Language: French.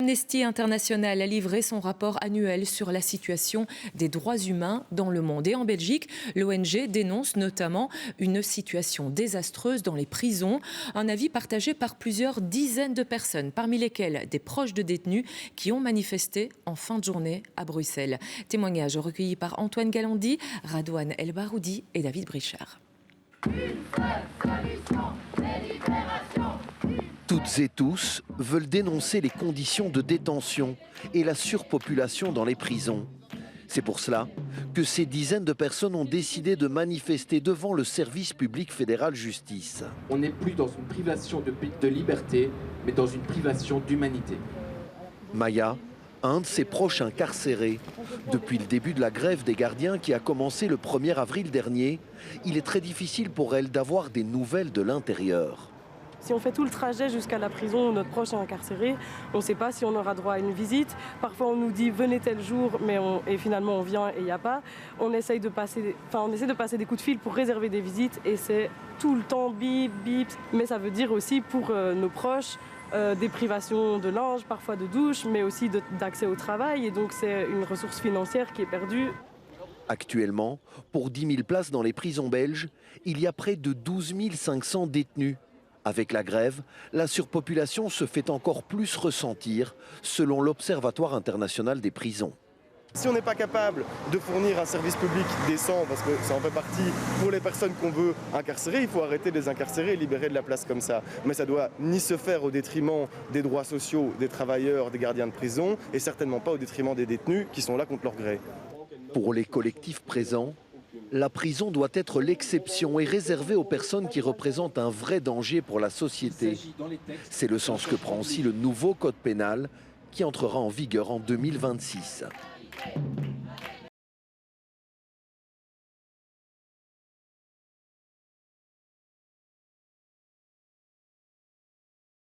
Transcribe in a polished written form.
Amnesty International a livré son rapport annuel sur la situation des droits humains dans le monde. Et en Belgique, l'ONG dénonce notamment une situation désastreuse dans les prisons. Un avis partagé par plusieurs dizaines de personnes, parmi lesquelles des proches de détenus qui ont manifesté en fin de journée à Bruxelles. Témoignage recueilli par Antoine Galandi, Radouane El Baroudi et David Brichard. Toutes et tous veulent dénoncer les conditions de détention et la surpopulation dans les prisons. C'est pour cela que ces dizaines de personnes ont décidé de manifester devant le service public fédéral justice. On n'est plus dans une privation de liberté, mais dans une privation d'humanité. Maya, un de ses proches incarcérés. Depuis le début de la grève des gardiens qui a commencé le 1er avril dernier, il est très difficile pour elle d'avoir des nouvelles de l'intérieur. Si on fait tout le trajet jusqu'à la prison où notre proche est incarcéré, on ne sait pas si on aura droit à une visite. Parfois on nous dit venez tel jour, et finalement on vient et il n'y a pas. On essaie de passer des coups de fil pour réserver des visites et c'est tout le temps bip, bip. Mais ça veut dire aussi pour nos proches des privations de linge, parfois de douche, mais aussi d'accès au travail. Et donc c'est une ressource financière qui est perdue. Actuellement, pour 10 000 places dans les prisons belges, il y a près de 12 500 détenus. Avec la grève, la surpopulation se fait encore plus ressentir, selon l'Observatoire international des prisons. Si on n'est pas capable de fournir un service public décent, parce que ça en fait partie pour les personnes qu'on veut incarcérer, il faut arrêter de les incarcérer et libérer de la place comme ça. Mais ça doit ni se faire au détriment des droits sociaux des travailleurs, des gardiens de prison, et certainement pas au détriment des détenus qui sont là contre leur gré. Pour les collectifs présents, la prison doit être l'exception et réservée aux personnes qui représentent un vrai danger pour la société. C'est le sens que prend aussi le nouveau code pénal qui entrera en vigueur en 2026.